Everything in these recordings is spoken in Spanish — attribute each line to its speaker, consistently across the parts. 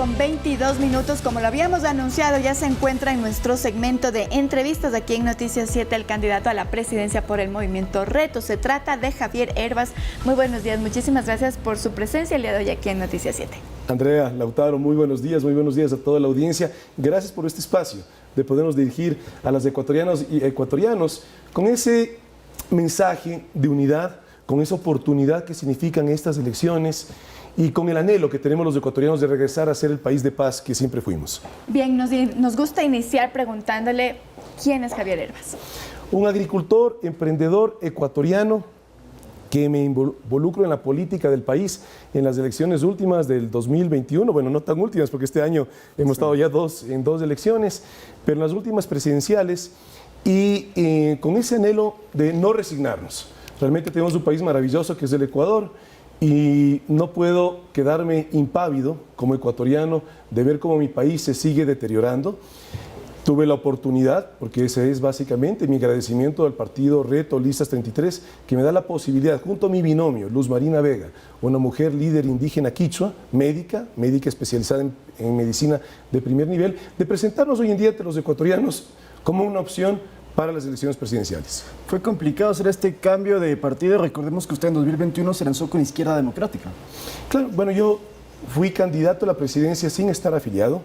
Speaker 1: con 22 minutos. Como lo habíamos anunciado, ya se encuentra en nuestro segmento de entrevistas aquí en Noticias 7 el candidato a la presidencia por el movimiento Reto. Se trata de Javier Hervas. Muy buenos días, muchísimas gracias por su presencia el día de hoy aquí en Noticias 7.
Speaker 2: Andrea, Lautaro, muy buenos días a toda la audiencia. Gracias por este espacio de podernos dirigir a las ecuatorianas y ecuatorianos con ese mensaje de unidad, con esa oportunidad que significan estas elecciones y con el anhelo que tenemos los ecuatorianos de regresar a ser el país de paz que siempre fuimos.
Speaker 1: Bien, nos gusta iniciar preguntándole quién es Javier Hervas.
Speaker 2: Un agricultor, emprendedor ecuatoriano que me involucro en la política del país en las elecciones últimas del 2021, bueno, no tan últimas porque este año hemos estado ya en dos elecciones, pero en las últimas presidenciales y con ese anhelo de no resignarnos. Realmente tenemos un país maravilloso que es el Ecuador y no puedo quedarme impávido como ecuatoriano de ver cómo mi país se sigue deteriorando. Tuve la oportunidad, porque ese es básicamente mi agradecimiento al partido Reto Listas 33, que me da la posibilidad, junto a mi binomio, Luz Marina Vega, una mujer líder indígena quichua, médica especializada en medicina de primer nivel, de presentarnos hoy en día ante los ecuatorianos como una opción para las elecciones presidenciales.
Speaker 3: Fue complicado hacer este cambio de partido. Recordemos que usted en 2021 se lanzó con Izquierda Democrática.
Speaker 2: Claro, bueno, yo fui candidato a la presidencia sin estar afiliado.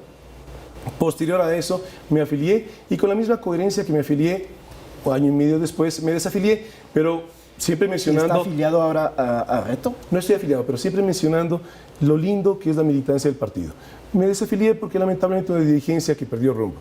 Speaker 2: Posterior a eso me afilié y con la misma coherencia que me afilié, año y medio después me desafilié, pero siempre mencionando...
Speaker 3: ¿Está afiliado ahora a Reto?
Speaker 2: No estoy afiliado, pero siempre mencionando lo lindo que es la militancia del partido. Me desafilié porque lamentablemente una dirigencia que perdió rumbo.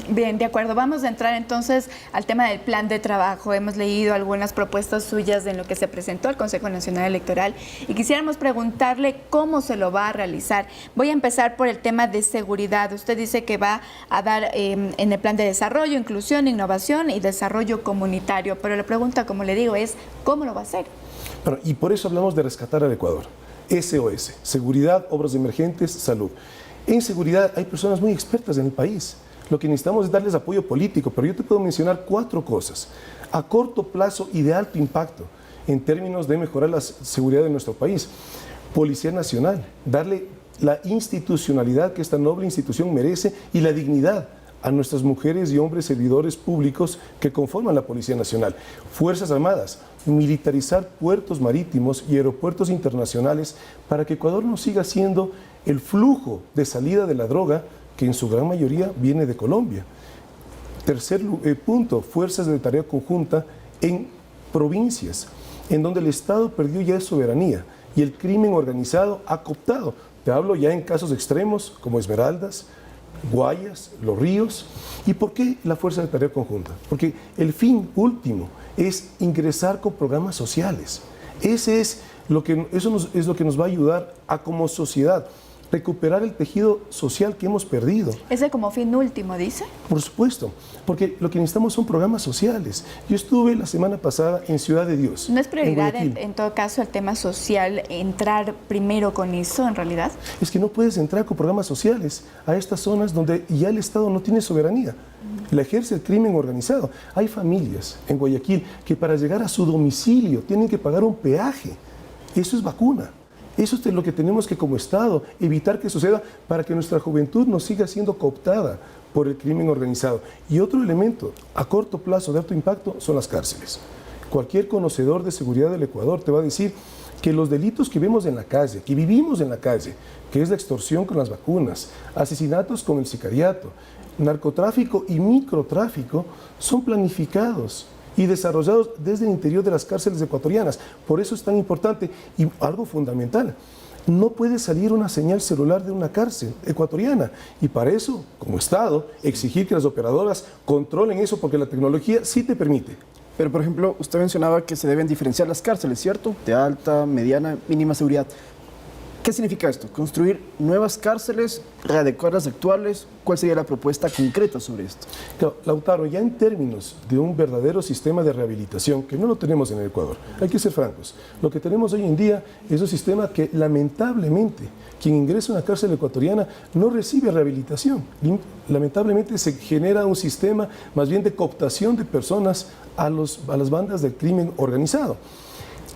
Speaker 1: Bien, de acuerdo. Vamos a entrar entonces al tema del plan de trabajo. Hemos leído algunas propuestas suyas en lo que se presentó al Consejo Nacional Electoral y quisiéramos preguntarle cómo se lo va a realizar. Voy a empezar por el tema de seguridad. Usted dice que va a dar en el plan de desarrollo, inclusión, innovación y desarrollo comunitario, pero la pregunta, como le digo, es ¿cómo lo va a hacer?
Speaker 2: Bueno, y por eso hablamos de rescatar al Ecuador. SOS, seguridad, obras emergentes, salud. En seguridad hay personas muy expertas en el país. Lo que necesitamos es darles apoyo político, pero yo te puedo mencionar 4 cosas a corto plazo y de alto impacto en términos de mejorar la seguridad de nuestro país. Policía Nacional, darle la institucionalidad que esta noble institución merece y la dignidad a nuestras mujeres y hombres servidores públicos que conforman la Policía Nacional. Fuerzas Armadas, militarizar puertos marítimos y aeropuertos internacionales para que Ecuador no siga siendo el flujo de salida de la droga que en su gran mayoría viene de Colombia. Tercer punto, fuerzas de tarea conjunta en provincias, en donde el Estado perdió ya soberanía y el crimen organizado ha cooptado. Te hablo ya en casos extremos como Esmeraldas, Guayas, Los Ríos. ¿Y por qué la fuerza de tarea conjunta? Porque el fin último es ingresar con programas sociales. Eso es lo que nos va a ayudar a como sociedad recuperar el tejido social que hemos perdido.
Speaker 1: ¿Ese como fin último, dice?
Speaker 2: Por supuesto, porque lo que necesitamos son programas sociales. Yo estuve la semana pasada en Ciudad de Dios.
Speaker 1: ¿No es prioridad en todo caso el tema social, entrar primero con eso en realidad?
Speaker 2: Es que no puedes entrar con programas sociales a estas zonas donde ya el Estado no tiene soberanía. La ejerce el crimen organizado. Hay familias en Guayaquil que para llegar a su domicilio tienen que pagar un peaje. Eso es vacuna. Eso es lo que tenemos que como Estado evitar que suceda para que nuestra juventud no siga siendo cooptada por el crimen organizado. Y otro elemento a corto plazo de alto impacto son las cárceles. Cualquier conocedor de seguridad del Ecuador te va a decir que los delitos que vemos en la calle, que vivimos en la calle, que es la extorsión con las vacunas, asesinatos con el sicariato, narcotráfico y microtráfico, son planificados y desarrollados desde el interior de las cárceles ecuatorianas. Por eso es tan importante y algo fundamental. No puede salir una señal celular de una cárcel ecuatoriana y para eso, como Estado, exigir que las operadoras controlen eso porque la tecnología sí te permite.
Speaker 3: Pero, por ejemplo, usted mencionaba que se deben diferenciar las cárceles, ¿cierto? De alta, mediana, mínima seguridad. ¿Qué significa esto? ¿Construir nuevas cárceles, readecuar las actuales? ¿Cuál sería la propuesta concreta sobre esto?
Speaker 2: Claro, Lautaro, ya en términos de un verdadero sistema de rehabilitación, que no lo tenemos en el Ecuador, hay que ser francos, lo que tenemos hoy en día es un sistema que lamentablemente quien ingresa a una cárcel ecuatoriana no recibe rehabilitación. Lamentablemente se genera un sistema más bien de cooptación de personas a las bandas del crimen organizado.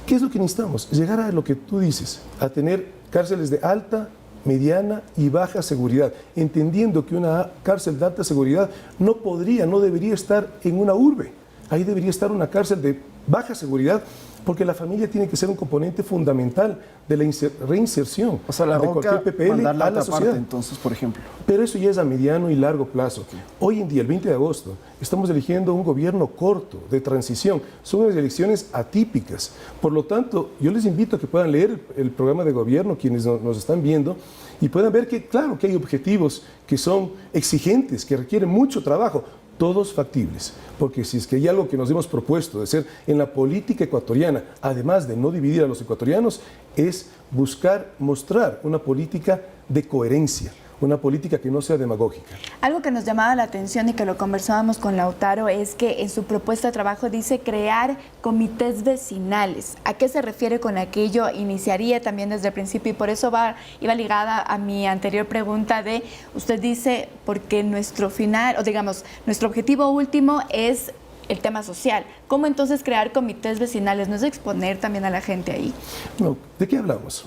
Speaker 2: ¿Qué es lo que necesitamos? Llegar a lo que tú dices, a tener cárceles de alta, mediana y baja seguridad, entendiendo que una cárcel de alta seguridad no debería estar en una urbe. Ahí debería estar una cárcel de baja seguridad, porque la familia tiene que ser un componente fundamental de la reinserción
Speaker 3: O sea, la
Speaker 2: de
Speaker 3: Roca,
Speaker 2: cualquier PPL
Speaker 3: mandarla
Speaker 2: a
Speaker 3: a
Speaker 2: la
Speaker 3: otra
Speaker 2: sociedad.
Speaker 3: parte, entonces, por ejemplo.
Speaker 2: Pero eso ya es a mediano y largo plazo. Hoy en día, el 20 de agosto, estamos eligiendo un gobierno corto, de transición. Son unas elecciones atípicas. Por lo tanto, yo les invito a que puedan leer el programa de gobierno, quienes nos están viendo, y puedan ver que, claro, que hay objetivos que son exigentes, que requieren mucho trabajo, todos factibles, porque si es que hay algo que nos hemos propuesto de ser en la política ecuatoriana, además de no dividir a los ecuatorianos, es buscar mostrar una política de coherencia, una política que no sea demagógica.
Speaker 1: Algo que nos llamaba la atención y que lo conversábamos con Lautaro es que en su propuesta de trabajo dice crear comités vecinales. ¿A qué se refiere con aquello? Iniciaría también desde el principio y por eso iba ligada a mi anterior pregunta de, usted dice, porque nuestro final, o digamos, nuestro objetivo último es el tema social. ¿Cómo entonces crear comités vecinales? ¿No es exponer también a la gente ahí?
Speaker 2: No, ¿de qué hablamos?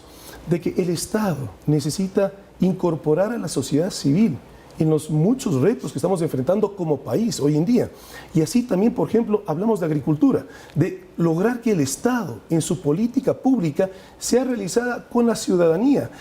Speaker 2: De que el Estado necesita incorporar a la sociedad civil en los muchos retos que estamos enfrentando como país hoy en día. Y así también, por ejemplo, hablamos de agricultura, de lograr que el Estado en su política pública sea realizada con la ciudadanía.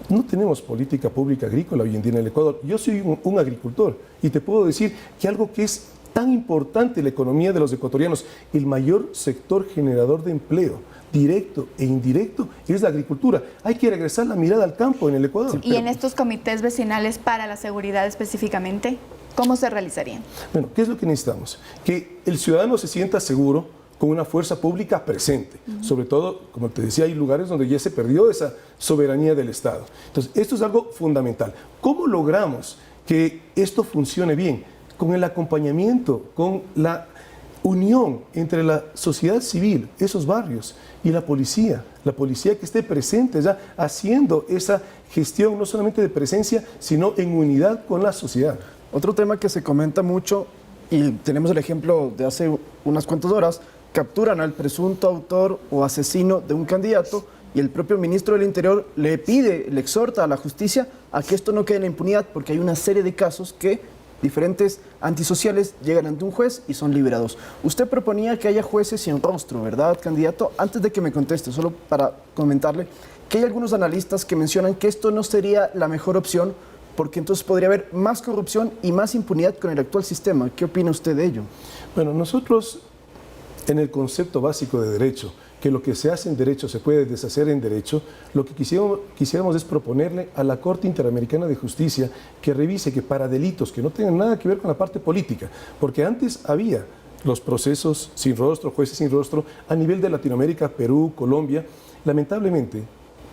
Speaker 2: No tenemos política pública agrícola hoy en día en el Ecuador. Yo soy un agricultor y te puedo decir que algo que es tan importante en la economía de los ecuatorianos, el mayor sector generador de empleo, directo e indirecto, es la agricultura. Hay que regresar la mirada al campo en el Ecuador.
Speaker 1: Y en estos comités vecinales para la seguridad específicamente, ¿cómo se realizarían?
Speaker 2: Bueno, ¿qué es lo que necesitamos? Que el ciudadano se sienta seguro con una fuerza pública presente. Sobre todo, como te decía, hay lugares donde ya se perdió esa soberanía del Estado. Entonces, esto es algo fundamental. ¿Cómo logramos que esto funcione bien? Con el acompañamiento, con la unión entre la sociedad civil, esos barrios, y la policía que esté presente ya haciendo esa gestión no solamente de presencia, sino en unidad con la sociedad.
Speaker 3: Otro tema que se comenta mucho, y tenemos el ejemplo de hace unas cuantas horas, capturan al presunto autor o asesino de un candidato y el propio ministro del Interior le exhorta a la justicia a que esto no quede en la impunidad porque hay una serie de casos que diferentes antisociales llegan ante un juez y son liberados. Usted proponía que haya jueces sin rostro, ¿verdad, candidato? Antes de que me conteste, solo para comentarle que hay algunos analistas que mencionan que esto no sería la mejor opción porque entonces podría haber más corrupción y más impunidad con el actual sistema. ¿Qué opina usted de ello?
Speaker 2: Bueno, nosotros en el concepto básico de derecho, que lo que se hace en derecho se puede deshacer en derecho, lo que quisiéramos es proponerle a la Corte Interamericana de Justicia que revise que para delitos que no tengan nada que ver con la parte política, porque antes había los procesos sin rostro, jueces sin rostro, a nivel de Latinoamérica, Perú, Colombia, lamentablemente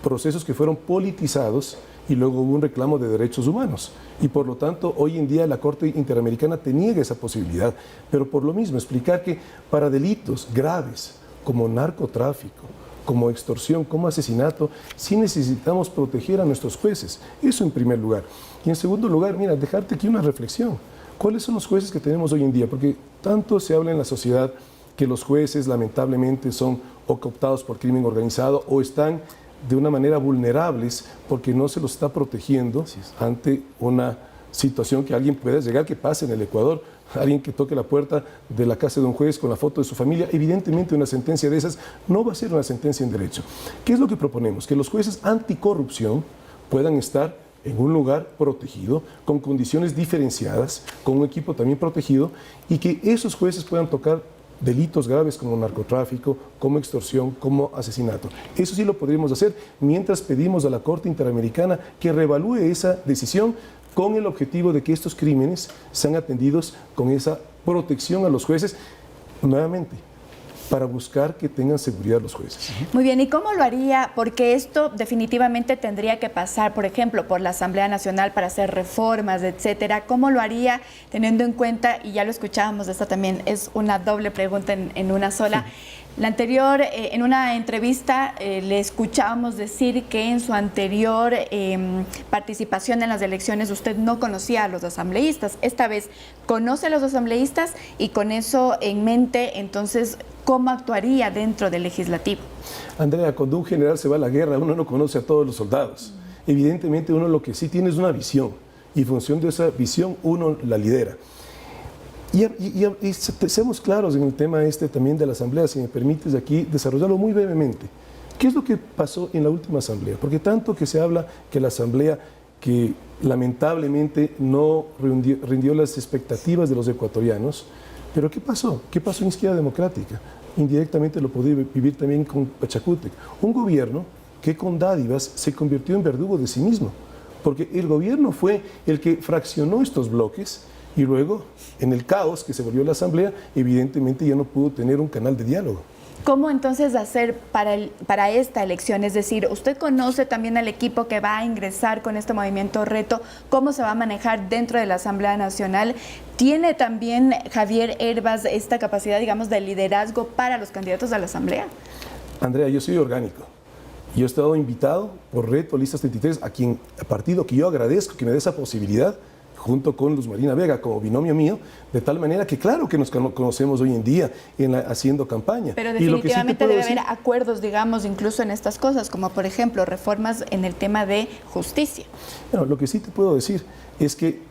Speaker 2: procesos que fueron politizados y luego hubo un reclamo de derechos humanos. Y por lo tanto, hoy en día la Corte Interamericana te niega esa posibilidad. Pero por lo mismo, explicar que para delitos graves, como narcotráfico, como extorsión, como asesinato, sí necesitamos proteger a nuestros jueces. Eso en primer lugar. Y en segundo lugar, mira, dejarte aquí una reflexión. ¿Cuáles son los jueces que tenemos hoy en día? Porque tanto se habla en la sociedad que los jueces lamentablemente son o cooptados por crimen organizado o están de una manera vulnerables porque no se los está protegiendo ante una situación que alguien pueda llegar, que pase en el Ecuador, alguien que toque la puerta de la casa de un juez con la foto de su familia. Evidentemente una sentencia de esas no va a ser una sentencia en derecho. ¿Qué es lo que proponemos? Que los jueces anticorrupción puedan estar en un lugar protegido, con condiciones diferenciadas, con un equipo también protegido, y que esos jueces puedan tocar delitos graves como narcotráfico, como extorsión, como asesinato. Eso sí lo podríamos hacer mientras pedimos a la Corte Interamericana que reevalúe esa decisión con el objetivo de que estos crímenes sean atendidos con esa protección a los jueces, nuevamente, para buscar que tengan seguridad los jueces.
Speaker 1: Muy bien, ¿y cómo lo haría? Porque esto definitivamente tendría que pasar, por ejemplo, por la Asamblea Nacional para hacer reformas, etcétera. ¿Cómo lo haría teniendo en cuenta, y ya lo escuchábamos, esta también es una doble pregunta en una sola? La anterior, en una entrevista, le escuchábamos decir que en su anterior participación en las elecciones usted no conocía a los asambleístas. Esta vez conoce a los asambleístas y con eso en mente, entonces, ¿cómo actuaría dentro del legislativo?
Speaker 2: Andrea, cuando un general se va a la guerra, uno no conoce a todos los soldados. Evidentemente uno lo que sí tiene es una visión y en función de esa visión uno la lidera. Y seamos claros en el tema este también de la asamblea, si me permites aquí desarrollarlo muy brevemente. ¿Qué es lo que pasó en la última asamblea? Porque tanto que se habla que la asamblea, que lamentablemente no rindió las expectativas de los ecuatorianos, pero ¿qué pasó? ¿Qué pasó en Izquierda Democrática? Indirectamente lo pude vivir también con Pachacútec. Un gobierno que con dádivas se convirtió en verdugo de sí mismo, porque el gobierno fue el que fraccionó estos bloques y luego, en el caos que se volvió la asamblea, evidentemente ya no pudo tener un canal de diálogo.
Speaker 1: ¿Cómo entonces hacer para esta elección? Es decir, usted conoce también al equipo que va a ingresar con este movimiento Reto, cómo se va a manejar dentro de la Asamblea Nacional. ¿Tiene también Javier Hervas esta capacidad, digamos, de liderazgo para los candidatos a la Asamblea?
Speaker 2: Andrea, yo soy orgánico. Yo he estado invitado por Reto Listas 33, a partido que yo agradezco que me dé esa posibilidad, junto con Luz Marina Vega como binomio mío, de tal manera que claro que nos conocemos hoy en día haciendo campaña.
Speaker 1: Pero definitivamente debe haber acuerdos, digamos, incluso en estas cosas, como por ejemplo reformas en el tema de justicia.
Speaker 2: Bueno, lo que sí te puedo decir es que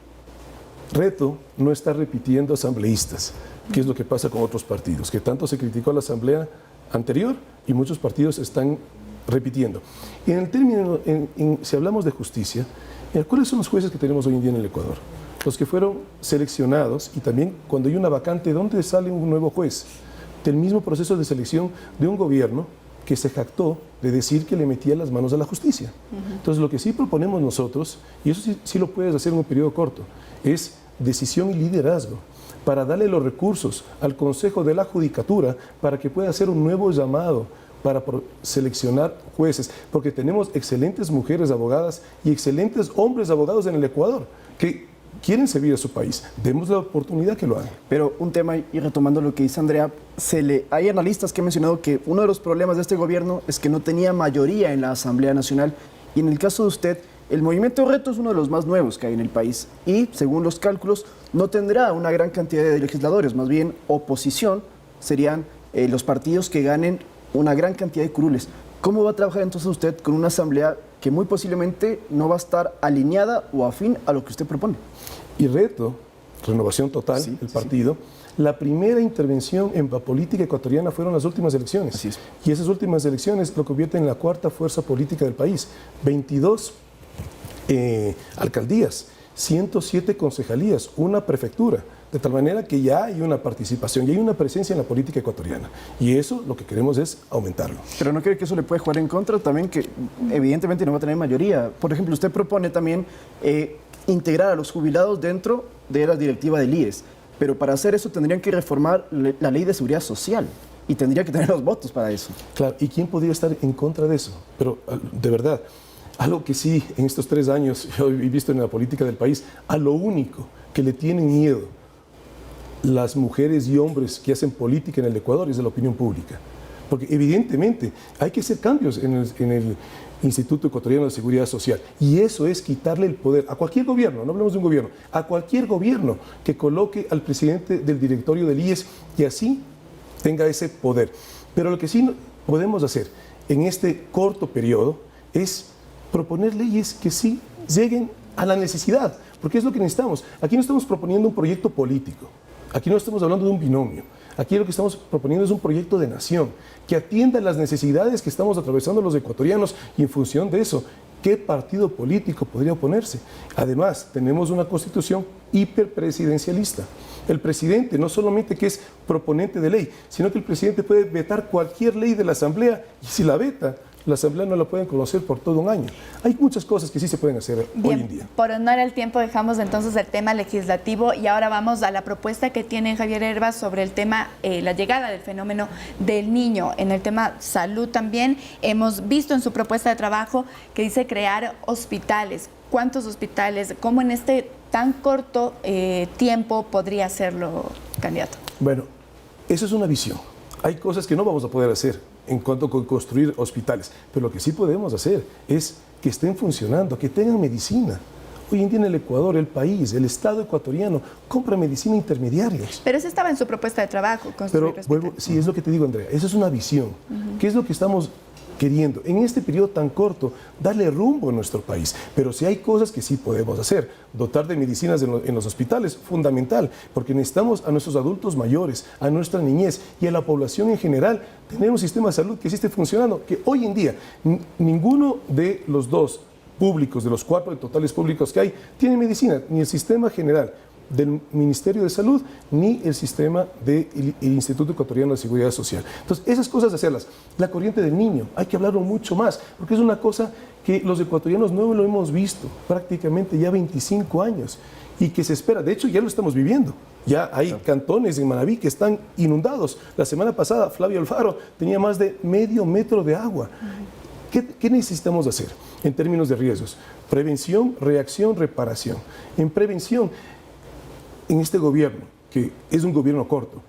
Speaker 2: Reto no está repitiendo asambleístas, que es lo que pasa con otros partidos, que tanto se criticó a la asamblea anterior y muchos partidos están repitiendo. Y en el término, si hablamos de justicia, ¿cuáles son los jueces que tenemos hoy en día en el Ecuador? Los que fueron seleccionados, y también cuando hay una vacante, ¿dónde sale un nuevo juez? Del mismo proceso de selección de un gobierno que se jactó de decir que le metía las manos a la justicia. Entonces, lo que sí proponemos nosotros, y eso sí lo puedes hacer en un periodo corto, es decisión y liderazgo para darle los recursos al Consejo de la Judicatura para que pueda hacer un nuevo llamado para seleccionar jueces, porque tenemos excelentes mujeres abogadas y excelentes hombres abogados en el Ecuador que quieren servir a su país. Demos la oportunidad que lo hagan.
Speaker 3: Pero un tema, y retomando lo que dice Andrea, hay analistas que han mencionado que uno de los problemas de este gobierno es que no tenía mayoría en la Asamblea Nacional, y en el caso de usted, el movimiento Reto es uno de los más nuevos que hay en el país y, según los cálculos, no tendrá una gran cantidad de legisladores, más bien oposición serían los partidos que ganen una gran cantidad de curules. ¿Cómo va a trabajar entonces usted con una asamblea que muy posiblemente no va a estar alineada o afín a lo que usted propone?
Speaker 2: Y Reto, Renovación Total, el partido, la primera intervención en la política ecuatoriana fueron las últimas elecciones.
Speaker 3: Así es.
Speaker 2: Y esas últimas elecciones lo convierten en la cuarta fuerza política del país. 22 alcaldías, 107 concejalías, una prefectura. De tal manera que ya hay una participación y hay una presencia en la política ecuatoriana. Y eso lo que queremos es aumentarlo.
Speaker 3: Pero ¿no cree que eso le puede jugar en contra también? Que evidentemente no va a tener mayoría. Por ejemplo, usted propone también integrar a los jubilados dentro de la directiva del IES. Pero para hacer eso tendrían que reformar la ley de seguridad social. Y tendría que tener los votos para eso.
Speaker 2: Claro, ¿y quién podría estar en contra de eso? Pero de verdad, algo que sí en estos 3 años yo he visto en la política del país, a lo único que le tienen miedo las mujeres y hombres que hacen política en el Ecuador es de la opinión pública. Porque evidentemente hay que hacer cambios en el Instituto Ecuatoriano de Seguridad Social. Y eso es quitarle el poder a cualquier gobierno, no hablemos de un gobierno, a cualquier gobierno que coloque al presidente del directorio del IES y así tenga ese poder. Pero lo que sí podemos hacer en este corto periodo es proponer leyes que sí lleguen a la necesidad, porque es lo que necesitamos. Aquí no estamos proponiendo un proyecto político. Aquí no estamos hablando de un binomio. Aquí lo que estamos proponiendo es un proyecto de nación que atienda las necesidades que estamos atravesando los ecuatorianos y en función de eso, ¿qué partido político podría oponerse? Además, tenemos una constitución hiperpresidencialista. El presidente no solamente que es proponente de ley, sino que el presidente puede vetar cualquier ley de la Asamblea y si la veta, la Asamblea no la pueden conocer por todo un año. Hay muchas cosas que sí se pueden hacer hoy en día.
Speaker 1: Por honor al tiempo dejamos entonces el tema legislativo y ahora vamos a la propuesta que tiene Javier Hervas sobre el tema, la llegada del fenómeno del niño. En el tema salud también hemos visto en su propuesta de trabajo que dice crear hospitales. ¿Cuántos hospitales? ¿Cómo en este tan corto tiempo podría hacerlo, candidato?
Speaker 2: Bueno, eso es una visión. Hay cosas que no vamos a poder hacer en cuanto a construir hospitales, pero lo que sí podemos hacer es que estén funcionando, que tengan medicina. Hoy en día en el Ecuador, el país, el Estado ecuatoriano compra medicina intermediaria.
Speaker 1: Pero eso estaba en su propuesta de trabajo, construir hospitales.
Speaker 2: Sí, es lo que te digo, Andrea, esa es una visión. ¿Qué es lo que queriendo, en este periodo tan corto, darle rumbo a nuestro país. Pero sí hay cosas que sí podemos hacer. Dotar de medicinas en los hospitales, fundamental, porque necesitamos a nuestros adultos mayores, a nuestra niñez y a la población en general tener un sistema de salud que sí esté funcionando, que hoy en día ninguno de los dos públicos, de los 4 totales públicos que hay, tiene medicina, ni el sistema general del Ministerio de Salud, ni el sistema del Instituto Ecuatoriano de Seguridad Social. Entonces, esas cosas hacerlas. La corriente del niño, hay que hablarlo mucho más, porque es una cosa que los ecuatorianos no lo hemos visto prácticamente ya 25 años y que se espera. De hecho, ya lo estamos viviendo. Ya hay cantones en Manabí que están inundados. La semana pasada, Flavio Alfaro tenía más de medio metro de agua. ¿Qué necesitamos hacer en términos de riesgos? Prevención, reacción, reparación. En prevención, en este gobierno, que es un gobierno corto,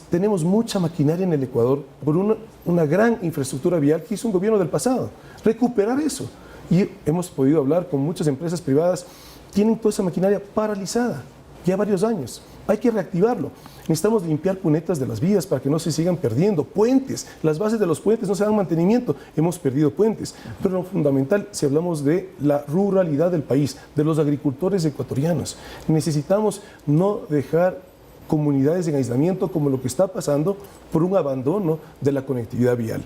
Speaker 2: tenemos mucha maquinaria en el Ecuador por una gran infraestructura vial que hizo un gobierno del pasado. Recuperar eso. Y hemos podido hablar con muchas empresas privadas, tienen toda esa maquinaria paralizada ya varios años. Hay que reactivarlo. Necesitamos limpiar cunetas de las vías para que no se sigan perdiendo. Puentes, las bases de los puentes no se dan mantenimiento. Hemos perdido puentes. Pero lo fundamental, si hablamos de la ruralidad del país, de los agricultores ecuatorianos, necesitamos no dejar comunidades en aislamiento como lo que está pasando por un abandono de la conectividad vial.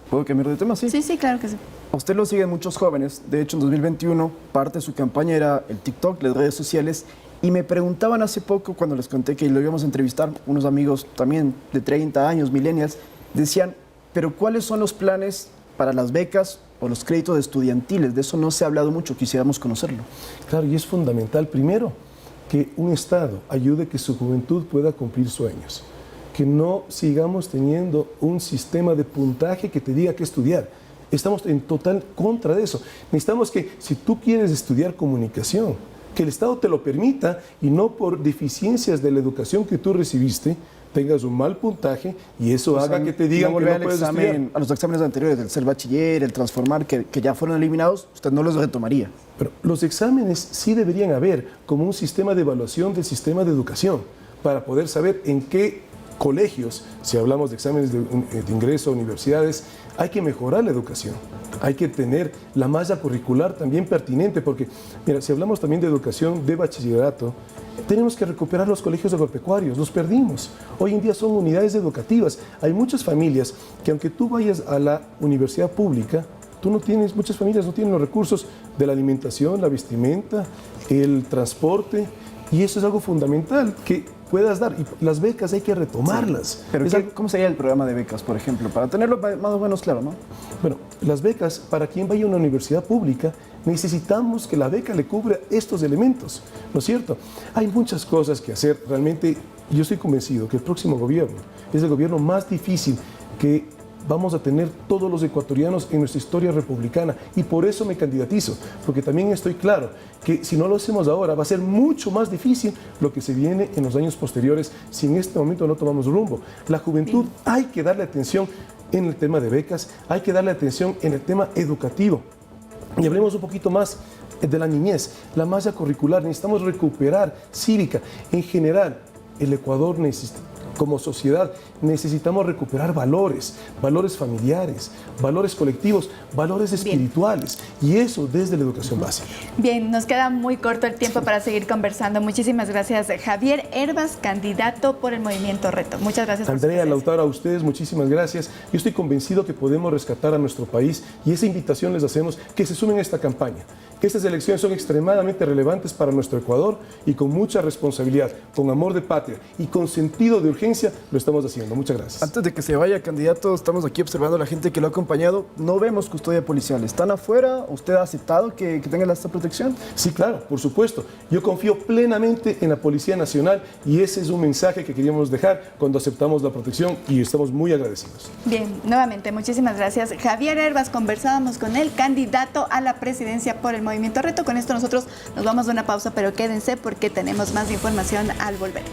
Speaker 3: ¿Puedo cambiar de tema? Sí.
Speaker 1: Sí, claro que sí.
Speaker 3: A usted lo siguen muchos jóvenes. De hecho, en 2021, parte de su campaña era el TikTok, las redes sociales. Y me preguntaban hace poco, cuando les conté que lo íbamos a entrevistar, unos amigos también de 30 años, millennials, decían, pero ¿cuáles son los planes para las becas o los créditos estudiantiles? De eso no se ha hablado mucho, quisiéramos conocerlo.
Speaker 2: Claro, y es fundamental, primero, que un Estado ayude que su juventud pueda cumplir sueños. Que no sigamos teniendo un sistema de puntaje que te diga qué estudiar. Estamos en total contra de eso. Necesitamos que, si tú quieres estudiar comunicación, que el Estado te lo permita y no por deficiencias de la educación que tú recibiste tengas un mal puntaje y eso haga que te digan que no puedes estudiar.
Speaker 3: A los exámenes anteriores, el ser bachiller, el transformar, que ya fueron eliminados, usted no los retomaría.
Speaker 2: Pero los exámenes sí deberían haber como un sistema de evaluación del sistema de educación para poder saber en qué colegios, si hablamos de exámenes de ingreso a universidades, hay que mejorar la educación. Hay que tener la malla curricular también pertinente, porque, mira, si hablamos también de educación de bachillerato, tenemos que recuperar los colegios agropecuarios, los perdimos. Hoy en día son unidades educativas. Hay muchas familias que, aunque tú vayas a la universidad pública, muchas familias no tienen los recursos de la alimentación, la vestimenta, el transporte, y eso es algo fundamental que puedas dar. Y las becas hay que retomarlas.
Speaker 3: Sí. Pero ¿cómo sería el programa de becas, por ejemplo? Para tenerlo más o menos claro, ¿no?
Speaker 2: Bueno, las becas, para quien vaya a una universidad pública, necesitamos que la beca le cubra estos elementos, ¿no es cierto? Hay muchas cosas que hacer. Realmente, yo estoy convencido que el próximo gobierno es el gobierno más difícil que vamos a tener todos los ecuatorianos en nuestra historia republicana, y por eso me candidatizo, porque también estoy claro que si no lo hacemos ahora va a ser mucho más difícil lo que se viene en los años posteriores si en este momento no tomamos rumbo. La juventud hay que darle atención en el tema de becas, hay que darle atención en el tema educativo. Y hablemos un poquito más de la niñez, la malla curricular. Necesitamos recuperar cívica. En general, el Ecuador necesita, como sociedad, necesitamos recuperar valores familiares, valores colectivos, valores espirituales, y eso desde la educación básica.
Speaker 1: Bien, nos queda muy corto el tiempo para seguir conversando. Muchísimas gracias, Javier Hervas, candidato por el Movimiento Reto. Muchas gracias.
Speaker 2: Andrea, Lautaro, a ustedes muchísimas gracias. Yo estoy convencido que podemos rescatar a nuestro país, y esa invitación les hacemos, que se sumen a esta campaña. Estas elecciones son extremadamente relevantes para nuestro Ecuador, y con mucha responsabilidad, con amor de patria y con sentido de urgencia lo estamos haciendo. Muchas gracias.
Speaker 3: Antes de que se vaya, candidato, estamos aquí observando a la gente que lo ha acompañado. No vemos custodia policial. ¿Están afuera? ¿Usted ha aceptado que tengan esta protección?
Speaker 2: Sí, claro, por supuesto. Yo confío plenamente en la Policía Nacional, y ese es un mensaje que queríamos dejar cuando aceptamos la protección, y estamos muy agradecidos.
Speaker 1: Bien, nuevamente, muchísimas gracias. Javier Hervas, conversábamos con él, candidato a la presidencia por el Movimiento Reto. Con esto nosotros nos vamos a una pausa, pero quédense porque tenemos más información al volver.